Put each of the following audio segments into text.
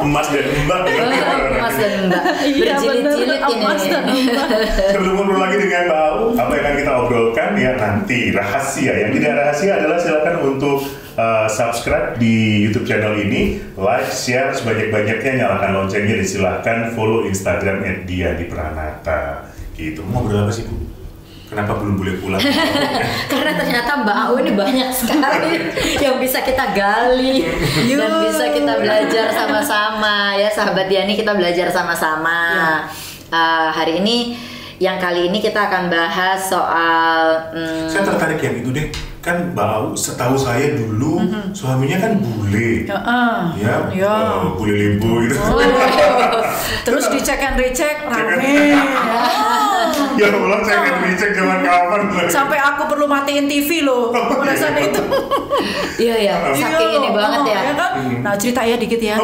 Emas dan Mbak. Emas dan Mbak. Berjilid-jilid ini. Sebelum ngobrol lagi dengan Mbak Au, apa yang akan kita obrolkan ya nanti rahasia. Yang tidak rahasia adalah silakan untuk subscribe di YouTube channel ini, like, share sebanyak-banyaknya, nyalakan loncengnya, dan silahkan follow Instagram @dianipranata. Gitu. Mau ngobrol apa sih, Bu? Kenapa belum boleh pulang? Karena ternyata Mbak Au ini banyak sekali yang bisa kita gali dan bisa kita belajar sama-sama ya, sahabat Diani, kita belajar sama-sama. Hari ini, yang kali ini kita akan bahas soal saya tertarik yang itu deh. Kan Mbak Au, setahu saya dulu suaminya kan bule, bule limbo gitu. Terus dicek and recheck rame. Ya Allah, saya kan dicek zaman kapan? Sampai aku perlu matiin TV loh pada saat itu. Iya, saking ini banget ya. Kan? Nah, cerita ya dikit ya.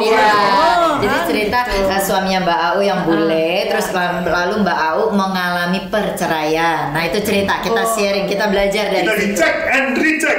Jadi cerita suaminya Mbak Au yang bule, terus lalu Mbak Au mengalami perceraian. Nah, itu cerita kita sharing, kita belajar dari kita dicek and recheck.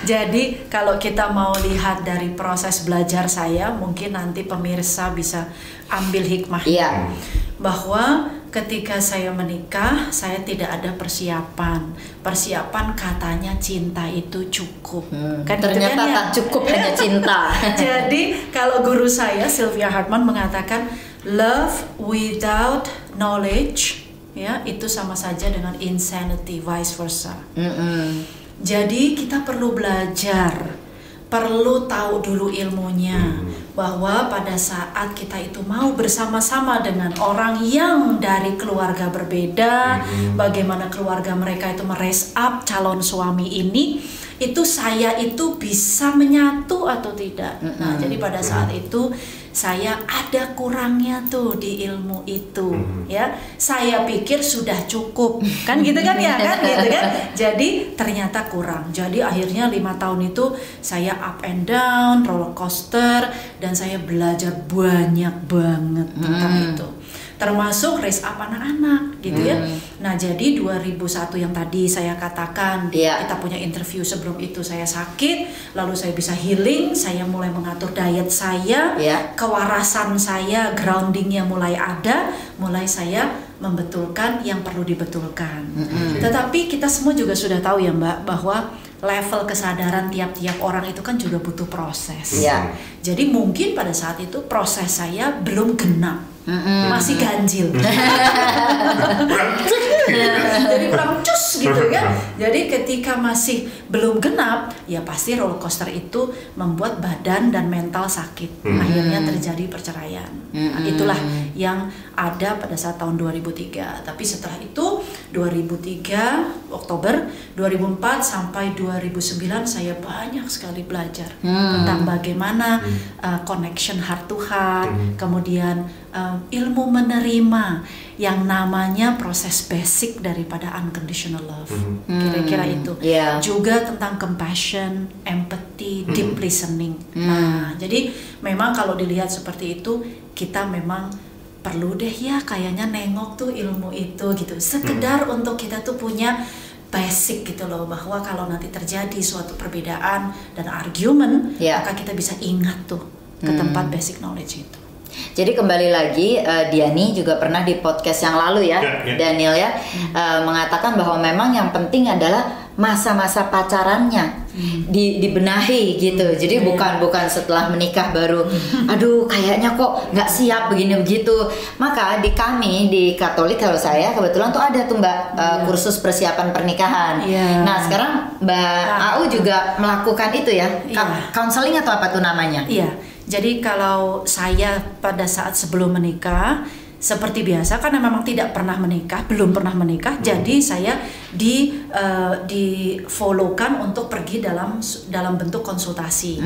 Jadi kalau kita mau lihat dari proses belajar saya, mungkin nanti pemirsa bisa ambil hikmahnya. Bahwa ketika saya menikah, saya tidak ada persiapan. Persiapan katanya cinta itu cukup. Kan ternyata kan, tak cukup hanya cinta. Jadi kalau guru saya Sylvia Hartman mengatakan love without knowledge, ya, itu sama saja dengan insanity, vice versa. Jadi kita perlu belajar, perlu tahu dulu ilmunya, bahwa pada saat kita itu mau bersama-sama dengan orang yang dari keluarga berbeda, bagaimana keluarga mereka itu meraise up calon suami ini, itu saya itu bisa menyatu atau tidak. Nah, jadi pada saat itu saya ada kurangnya tuh di ilmu itu, ya. Saya pikir sudah cukup, kan gitu kan ya, kan gitu kan. Jadi ternyata kurang. Jadi akhirnya 5 tahun itu saya up and down, roller coaster, dan saya belajar banyak banget tentang itu. Termasuk raise up anak-anak gitu ya. Nah, jadi 2001 yang tadi saya katakan, kita punya interview, sebelum itu saya sakit, lalu saya bisa healing, saya mulai mengatur diet saya, kewarasan saya, groundingnya mulai ada, mulai saya membetulkan yang perlu dibetulkan. Tetapi kita semua juga sudah tahu ya Mbak, bahwa level kesadaran tiap-tiap orang itu kan juga butuh proses. Jadi mungkin pada saat itu proses saya belum genap, masih ganjil. Jadi kurang cus gitu kan. Jadi ketika masih belum genap, ya pasti roller coaster itu membuat badan dan mental sakit. Akhirnya terjadi perceraian. Nah, itulah yang ada pada saat tahun 2003. Tapi setelah itu 2003 Oktober 2004 sampai 2009 saya banyak sekali belajar tentang bagaimana connection heart to heart, kemudian ilmu menerima yang namanya proses basic daripada unconditional love, kira-kira itu. Juga tentang compassion, empathy, deep listening. Nah, jadi memang kalau dilihat seperti itu, kita memang perlu deh ya kayaknya nengok tuh ilmu itu gitu, sekedar untuk kita tuh punya basic gitu loh, bahwa kalau nanti terjadi suatu perbedaan dan argument, maka kita bisa ingat tuh ke tempat basic knowledge itu. Jadi kembali lagi, Diani juga pernah di podcast yang lalu ya, Daniel ya, mengatakan bahwa memang yang penting adalah masa-masa pacarannya dibenahi gitu. Jadi bukan setelah menikah baru, aduh kayaknya kok nggak siap begini begitu. Maka di kami di Katolik, kalau saya kebetulan tuh ada tuh Mbak kursus persiapan pernikahan. Nah sekarang Mbak Au juga melakukan itu ya, counseling atau apa tuh namanya? Jadi kalau saya pada saat sebelum menikah, seperti biasa karena memang tidak pernah menikah, belum pernah menikah, jadi saya di follow-kan untuk pergi dalam bentuk konsultasi.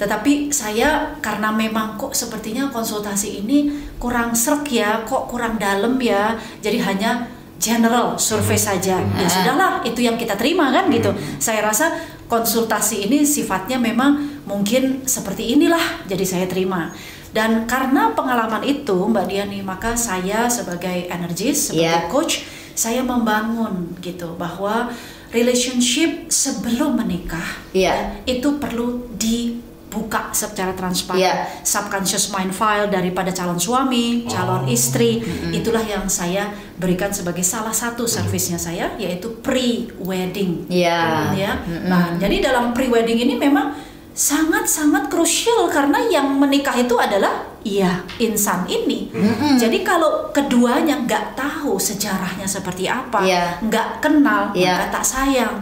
Tetapi saya karena memang kok sepertinya konsultasi ini kurang serk ya, kok kurang dalam ya, jadi hanya general survei saja. Ya sudahlah, itu yang kita terima kan gitu. Saya rasa konsultasi ini sifatnya memang mungkin seperti inilah, jadi saya terima. Dan karena pengalaman itu Mbak Diani, maka saya sebagai energis, sebagai coach, saya membangun gitu bahwa relationship sebelum menikah itu perlu buka secara transparan. Subconscious mind file daripada calon suami, calon istri, itulah yang saya berikan sebagai salah satu servisnya saya, yaitu pre-wedding. Nah, jadi dalam pre-wedding ini memang sangat-sangat krusial karena yang menikah itu adalah insan ini. Jadi kalau keduanya nggak tahu sejarahnya seperti apa, nggak kenal, maka tak sayang.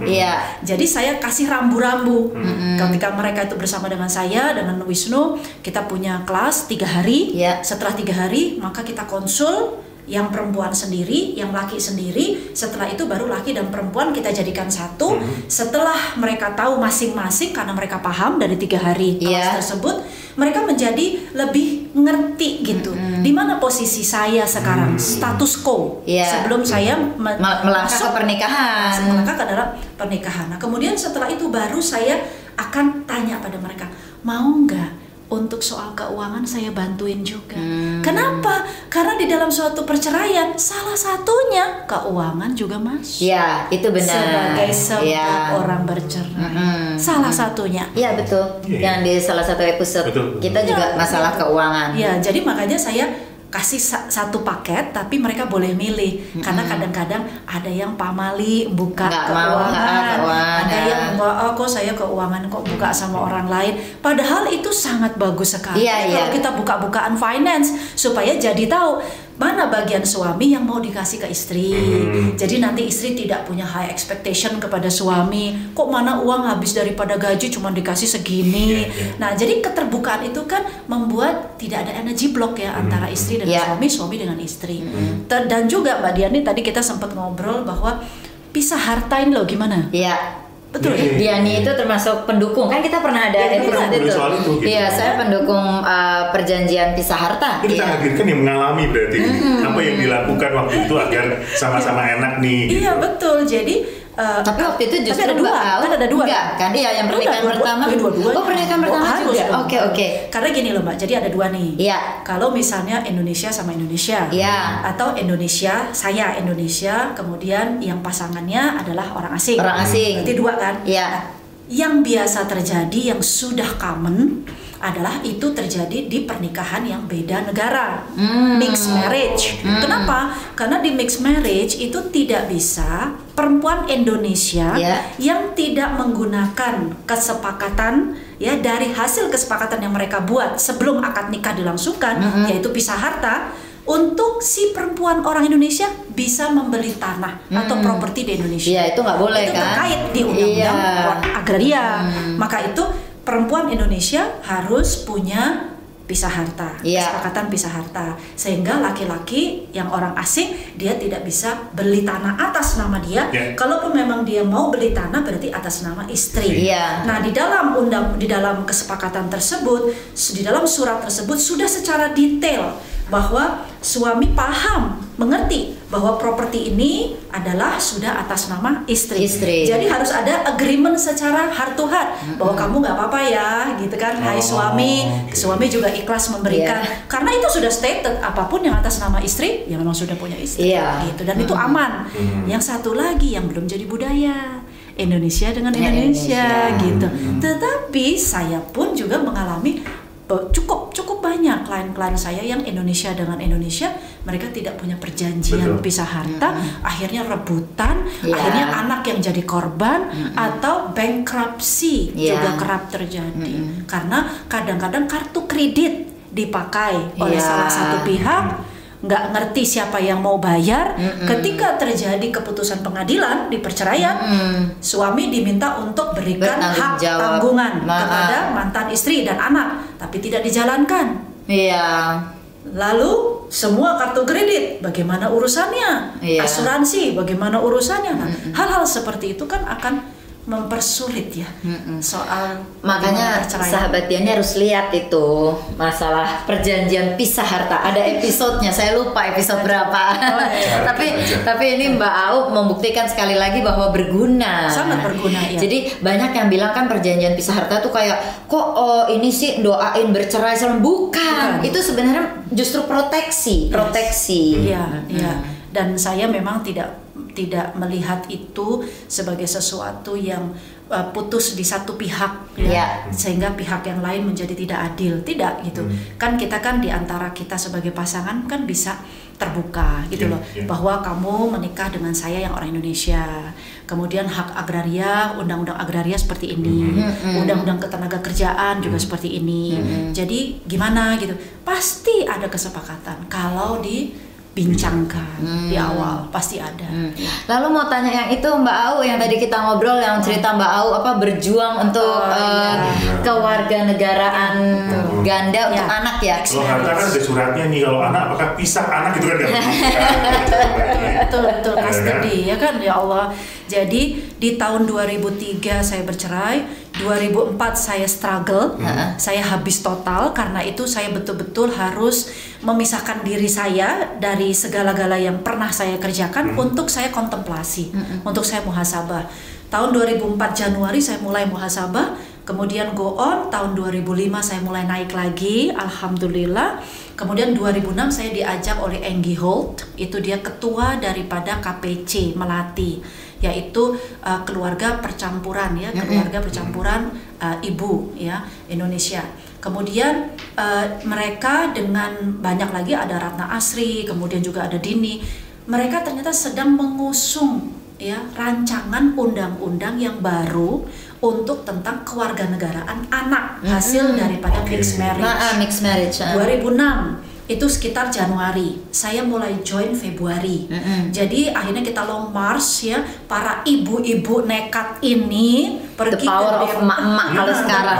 Jadi saya kasih rambu-rambu. Ketika mereka itu bersama dengan saya, dengan Wisnu, kita punya kelas 3 hari. Setelah 3 hari, maka kita konsul. Yang perempuan sendiri, yang laki sendiri. Setelah itu baru laki dan perempuan kita jadikan satu. Setelah mereka tahu masing-masing, karena mereka paham dari 3 hari kelas tersebut, mereka menjadi lebih ngerti gitu. Di mana posisi saya sekarang, status quo sebelum saya melangkah ke pernikahan. Melangkah ke dalam pernikahan. Nah, kemudian setelah itu baru saya akan tanya pada mereka, mau nggak untuk soal keuangan saya bantuin juga. Kenapa? Karena di dalam suatu perceraian salah satunya keuangan juga masuk. Itu benar. Sebagai sebuah orang bercerai. Salah satunya. Betul. Yang di salah satu episode kita juga masalah keuangan. Jadi makanya saya kasih satu paket, tapi mereka boleh milih. Karena kadang-kadang ada yang pamali buka keuangan, ada yang kok saya keuangan kok buka sama orang lain. Padahal itu sangat bagus sekali kalau kita buka-bukaan finance supaya jadi tahu mana bagian suami yang mau dikasih ke istri. Jadi nanti istri tidak punya high expectation kepada suami. Kok mana uang habis daripada gaji cuma dikasih segini. Nah, jadi keterbukaan itu kan membuat tidak ada energy block antara istri dengan suami dengan istri. Dan juga Mbak Diani tadi kita sempat ngobrol bahwa pisah harta ini loh gimana? Betul ya? Diani itu termasuk pendukung, kan kita pernah ada episode itu. Saya pendukung perjanjian pisah harta. Kita hadirkan yang mengalami berarti apa yang dilakukan waktu itu agar sama-sama enak nih. Betul. Jadi tapi waktu itu justru ada dua kan? Yang pernikahan pertama. Pernikahan pertama juga. Oke. Karena gini loh Mbak, jadi ada 2 nih. Kalau misalnya Indonesia sama Indonesia, atau Indonesia, saya Indonesia, kemudian yang pasangannya adalah orang asing. Berarti 2 kan? Yang biasa terjadi, yang sudah common adalah itu terjadi di pernikahan yang beda negara, mixed marriage. Kenapa? Karena di mixed marriage itu tidak bisa perempuan Indonesia yang tidak menggunakan kesepakatan dari hasil kesepakatan yang mereka buat sebelum akad nikah dilangsungkan, yaitu pisah harta, untuk si perempuan orang Indonesia bisa membeli tanah atau properti di Indonesia. Itu nggak boleh itu kan? Terkait di undang-undang agraria. Maka itu perempuan Indonesia harus punya pisah harta, kesepakatan pisah harta, sehingga laki-laki yang orang asing dia tidak bisa beli tanah atas nama dia. Kalaupun memang dia mau beli tanah berarti atas nama istri. Nah, di dalam kesepakatan tersebut, di dalam surat tersebut sudah secara detail bahwa suami paham, mengerti bahwa properti ini adalah sudah atas nama istri. Jadi harus ada agreement secara heart to heart bahwa kamu nggak apa-apa ya, gitu kan? Hai suami, suami juga ikhlas memberikan. Karena itu sudah stated, apapun yang atas nama istri, ya memang sudah punya istri, gitu. Dan itu aman. Yang satu lagi yang belum jadi budaya. Indonesia dengan Indonesia, gitu. Tetapi saya pun juga mengalami cukup banyak klien-klien saya yang Indonesia dengan Indonesia, mereka tidak punya perjanjian pisah harta, akhirnya rebutan, akhirnya anak yang jadi korban, atau bankruptcy juga kerap terjadi. Karena kadang-kadang kartu kredit dipakai oleh salah satu pihak, nggak ngerti siapa yang mau bayar. Ketika terjadi keputusan pengadilan di perceraian, suami diminta untuk berikan hak tanggungan kepada mantan istri dan anak, tapi tidak dijalankan. Lalu semua kartu kredit bagaimana urusannya, asuransi bagaimana urusannya. Nah, hal-hal seperti itu kan akan mempersulit soal. Makanya sahabat Diani harus lihat itu masalah perjanjian pisah harta. Ada episodenya, saya lupa episode berapa. Tapi ini Mbak Au membuktikan sekali lagi bahwa berguna. Sangat berguna. Jadi banyak yang bilang kan perjanjian pisah harta tuh kayak kok ini sih doain bercerai, bukan. Itu sebenarnya justru proteksi. Dan saya memang tidak melihat itu sebagai sesuatu yang putus di satu pihak ya, sehingga pihak yang lain menjadi tidak adil. Tidak gitu. Kan kita kan di antara kita sebagai pasangan kan bisa terbuka gitu loh, bahwa kamu menikah dengan saya yang orang Indonesia, kemudian hak agraria, undang-undang agraria seperti ini, undang-undang ketenaga kerjaan juga seperti ini. Jadi gimana gitu, pasti ada kesepakatan kalau dibincangkan di awal, pasti ada. Lalu mau tanya yang itu Mbak Au, yang tadi kita ngobrol, yang cerita Mbak Au apa berjuang untuk kewarganegaraan ganda untuk anak ya. Kalau harta kan ada suratnya nih, kalau anak apakah pisah anak gitu kan? Betul custody ya kan, ya Allah. Jadi di tahun 2003 saya bercerai, 2004 saya struggle, saya habis total, karena itu saya betul-betul harus memisahkan diri saya dari segala-gala yang pernah saya kerjakan untuk saya kontemplasi, untuk saya muhasabah. Tahun 2004 Januari saya mulai muhasabah, kemudian go on, tahun 2005 saya mulai naik lagi, alhamdulillah. Kemudian 2006 saya diajak oleh Enggi Holt, itu dia ketua daripada KPC Melati, yaitu keluarga percampuran ya, keluarga percampuran ibu ya Indonesia. Kemudian mereka dengan banyak lagi, ada Ratna Asri, kemudian juga ada Dini, mereka ternyata sedang mengusung ya rancangan undang-undang yang baru untuk tentang kewarganegaraan anak hasil daripada mixed marriage. Mixed marriage. 2006 itu sekitar Januari, saya mulai join Februari. Jadi akhirnya kita long march ya, para ibu-ibu nekat ini pergi The power of emak-emak kalau sekarang.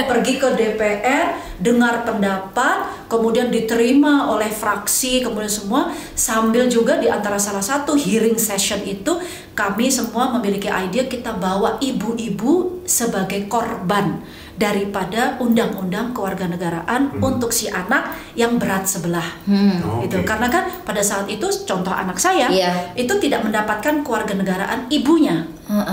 Pergi ke DPR, dengar pendapat, kemudian diterima oleh fraksi, kemudian semua, sambil juga di antara salah satu hearing session itu kami semua memiliki ide, kita bawa ibu-ibu sebagai korban daripada undang-undang kewarganegaraan untuk si anak yang berat sebelah. Gitu. Karena kan pada saat itu contoh anak saya itu tidak mendapatkan kewarganegaraan ibunya.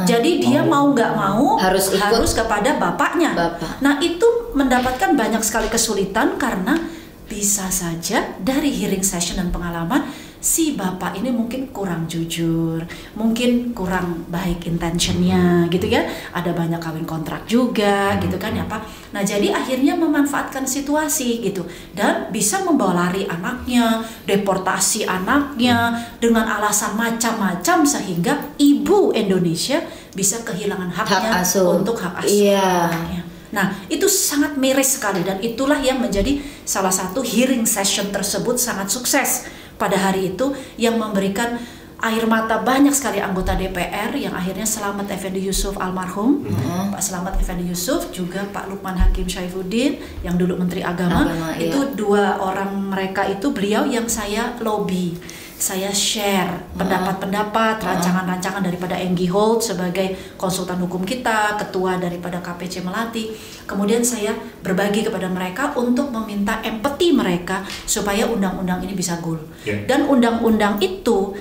Jadi dia mau nggak mau harus kepada bapaknya. Nah itu mendapatkan banyak sekali kesulitan, karena bisa saja dari hearing session dan pengalaman si bapak ini mungkin kurang jujur, mungkin kurang baik intentionnya gitu ya, ada banyak kawin kontrak juga gitu kan ya Pak. Nah jadi akhirnya memanfaatkan situasi gitu, dan bisa membawa lari anaknya, deportasi anaknya dengan alasan macam-macam, sehingga ibu Indonesia bisa kehilangan haknya untuk hak asuh anaknya. Nah itu sangat miris sekali, dan itulah yang menjadi salah satu hearing session tersebut sangat sukses pada hari itu, yang memberikan air mata banyak sekali anggota DPR, yang akhirnya Slamet Effendi Yusuf almarhum, Pak Slamet Effendi Yusuf, juga Pak Lukman Hakim Syaifuddin yang dulu Menteri Agama, itu dua orang mereka itu beliau yang saya lobby. Saya share pendapat-pendapat, rancangan-rancangan daripada Enggi Holt sebagai konsultan hukum kita, ketua daripada KPC Melati. Kemudian saya berbagi kepada mereka untuk meminta empati mereka supaya undang-undang ini bisa goal. Dan undang-undang itu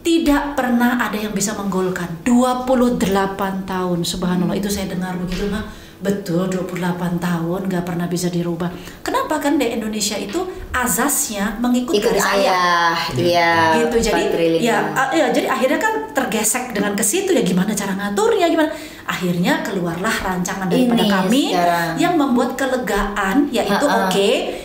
tidak pernah ada yang bisa menggolkan. 28 tahun, subhanallah, itu saya dengar begitu mah. Betul, 28 tahun gak pernah bisa dirubah. Kenapa? Kan di Indonesia itu azasnya mengikut garis ayah. Iya. Gitu. Jadi jadi akhirnya kan tergesek dengan ke situ, ya gimana cara ngaturnya, gimana? Akhirnya keluarlah rancangan daripada kami yang membuat kelegaan, yaitu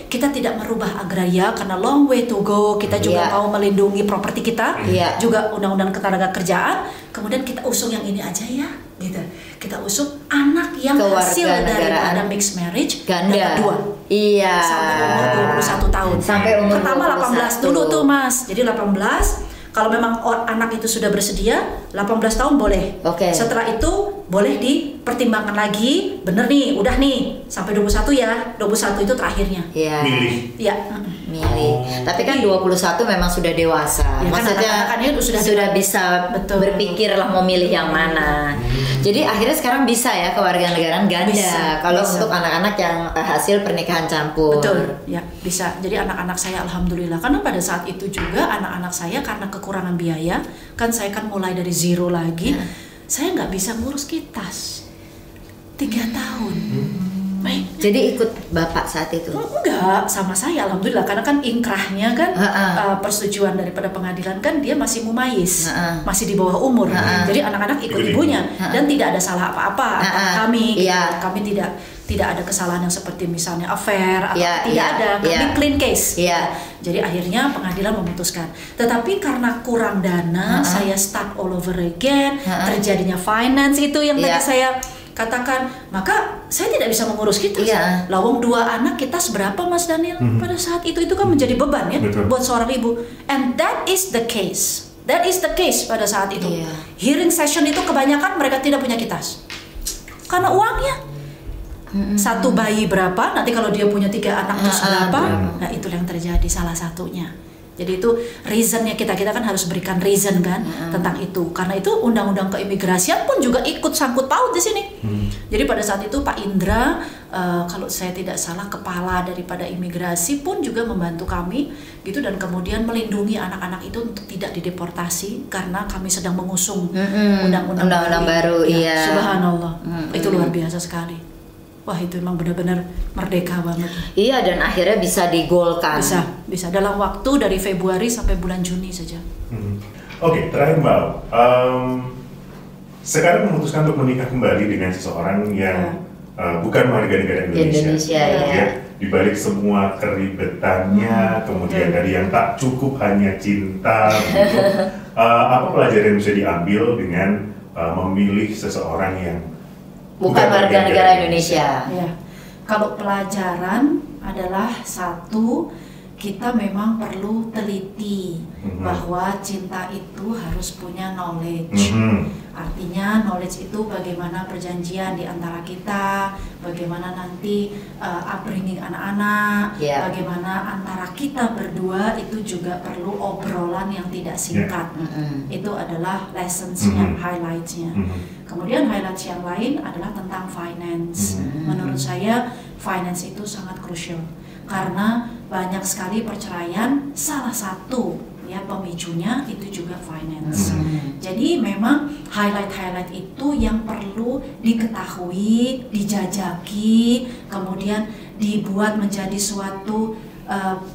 kita tidak merubah agraria karena long way to go. Kita juga mau melindungi properti kita, juga undang-undang ketenaga kerjaan. Kemudian kita usung yang ini aja ya, gitu. Kita usung anak yang hasil daripada mixed marriage ganda kedua. Sampai umur 21 tahun. Sampai umur pertama 18 dulu tuh Mas. Jadi 18, kalau memang anak itu sudah bersedia, 18 tahun boleh. Setelah itu boleh dipertimbangkan lagi, bener nih, udah nih, sampai 21 ya. 21 itu terakhirnya. Milih. Milih. Tapi kan 21 memang sudah dewasa. Maksudnya kan sudah bisa berpikir lah mau milih yang mana. Jadi akhirnya sekarang bisa ya kewarganegaraan ganda kalau untuk anak-anak yang hasil pernikahan campur. Betul, ya bisa. Jadi anak-anak saya alhamdulillah, karena pada saat itu juga anak-anak saya karena kekurangan biaya, kan saya kan mulai dari zero lagi, saya nggak bisa ngurus kitas 3 tahun. Baik. Jadi ikut bapak saat itu? Enggak, sama saya alhamdulillah, karena kan inkrahnya kan persetujuan daripada pengadilan kan dia masih mumayyiz, masih di bawah umur. Jadi anak-anak ikut ibunya dan tidak ada salah apa-apa antara kami. Gitu. Kami tidak ada kesalahan yang seperti misalnya affair atau tidak ada, kami clean case. Jadi akhirnya pengadilan memutuskan. Tetapi karena kurang dana, saya start all over again, terjadinya finance itu yang tadi saya katakan, maka saya tidak bisa mengurus kita. Lawang 2 anak kita seberapa Mas Daniel pada saat itu kan menjadi beban ya buat seorang ibu. And that is the case. That is the case pada saat itu. Hearing session itu kebanyakan mereka tidak punya kitas. Karena uangnya. 1 bayi berapa, nanti kalau dia punya 3 anak terus berapa. Nah, itu yang terjadi salah satunya. Jadi itu reasonnya kita kan harus berikan reason kan tentang itu, karena itu undang-undang keimigrasian pun juga ikut sangkut paut di sini. Jadi pada saat itu Pak Indra, kalau saya tidak salah kepala daripada imigrasi pun juga membantu kami gitu, dan kemudian melindungi anak-anak itu untuk tidak dideportasi karena kami sedang mengusung undang-undang baru. Subhanallah, itu luar biasa sekali. Wah, itu memang benar-benar merdeka banget. Iya, dan akhirnya bisa digolkan. Bisa dalam waktu dari Februari sampai bulan Juni saja. Oke, terakhir Mbak, sekarang memutuskan untuk menikah kembali dengan seseorang yang bukan warga negara Indonesia. Di balik semua keribetannya, kemudian dari yang tak cukup hanya cinta, gitu. Apa pelajaran yang bisa diambil dengan memilih seseorang yang bukan warga negara Indonesia? Kalau pelajaran adalah satu, kita memang perlu teliti bahwa cinta itu harus punya knowledge. Artinya knowledge itu bagaimana perjanjian di antara kita, bagaimana nanti upbringing anak-anak, bagaimana antara kita berdua itu juga perlu obrolan yang tidak singkat. Itu adalah lessons-nya, highlights-nya. Kemudian highlights yang lain adalah tentang finance. Menurut saya finance itu sangat krusial karena banyak sekali perceraian, salah satu ya pemicunya itu juga finance. Jadi memang highlight itu yang perlu diketahui, dijajaki, kemudian dibuat menjadi suatu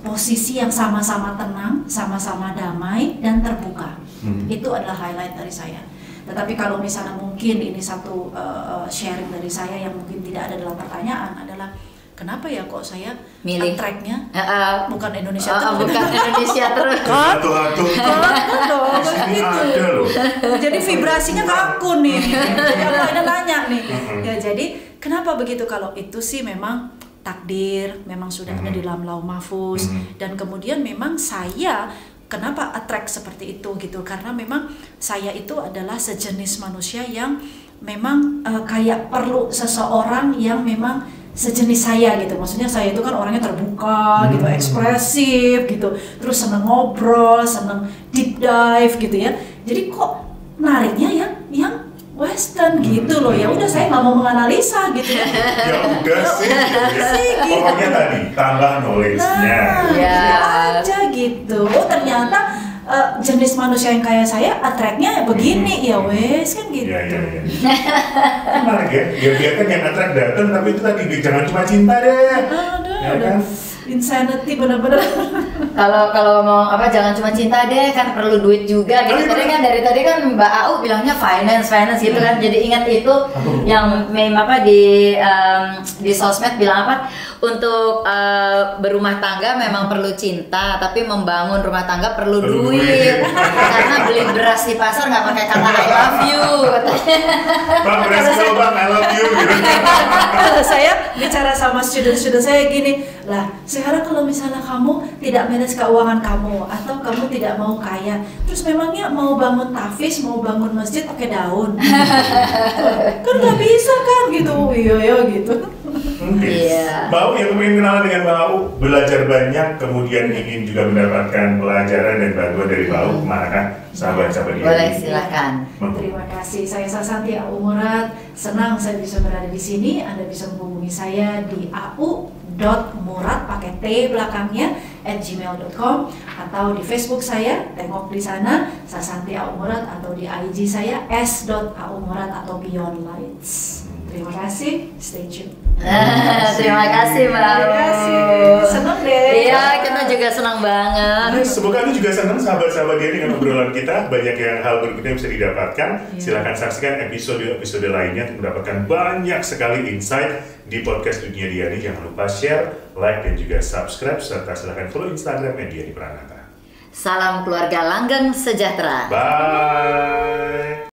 posisi yang sama-sama tenang, sama-sama damai dan terbuka. Itu adalah highlight dari saya. Tetapi kalau misalnya mungkin ini satu sharing dari saya yang mungkin tidak ada dalam pertanyaan adalah kenapa ya kok saya milih tracknya bukan Indonesia terus? Bukan Indonesia terus. Jadi vibrasinya ke aku nih. Jadi aku ada nanya nih. Ya jadi kenapa begitu? Kalau itu sih memang takdir, memang sudah ada di dalam Lauh Mahfuz, dan kemudian memang saya kenapa attract seperti itu gitu, karena memang saya itu adalah sejenis manusia yang memang kayak perlu seseorang yang memang sejenis saya gitu. Maksudnya saya itu kan orangnya terbuka gitu, ekspresif gitu, terus seneng ngobrol, seneng deep dive gitu ya. Jadi kok nariknya yang Western gitu loh. Ya udah, saya nggak mau menganalisa gitu ya. Ya udah sih gitu. Pokoknya tadi tambah knowledge-nya. Aja gitu. Oh ternyata jenis manusia yang kayak saya attract-nya begini ya wes kan gitu. Iya. Menarik ya. Ya biarkan yang attract datang, tapi itu tadi jangan cuma cinta deh. Udah. Insanity bener-bener. Kalau ngomong apa jangan cuma cinta deh, kan perlu duit juga gitu. Tadi kan dari tadi kan Mbak Au bilangnya finance gitu kan. Jadi ingat itu yang meme apa di sosmed bilang apa, untuk berumah tangga memang perlu cinta, tapi membangun rumah tangga perlu duit. Karena beli beras di pasar nggak pakai kata I love you katanya. Bang, beras dulu bang, I love you gitu. Saya bicara sama student saya gini, lah sekarang kalau misalnya kamu tidak manage keuangan kamu atau kamu tidak mau kaya, terus memangnya mau bangun tahfiz, mau bangun masjid pakai daun? Kan nggak bisa kan gitu. Iya gitu. Mbak yang ingin kenalan dengan Mbak Au, belajar banyak, kemudian ingin juga mendapatkan pelajaran dan bantuan dari Mbak Au, kemana kan sahabat-sahabat ini? Boleh, silakan. Terima kasih. Saya Sasanti Au Murad. Senang saya bisa berada di sini. Anda bisa menghubungi saya di au.murad pakai T belakangnya @gmail.com, atau di Facebook saya, tengok di sana Sasanti Au Murad, atau di IG saya s.aumurad atau Beyond Lights. Terima kasih, stay tune. Terima kasih Mbak. Terima kasih. Senang deh. Iya, kita juga senang banget. Semoga Anda juga senang sahabat-sahabat dia dengan obrolan kita. Banyak yang hal berguna yang bisa didapatkan. Silahkan saksikan episode lainnya untuk mendapatkan banyak sekali insight di podcast Dunia Diani. Jangan lupa share, like, dan juga subscribe. Serta silahkan follow Instagram Diani Pranata. Salam keluarga langgeng sejahtera. Bye.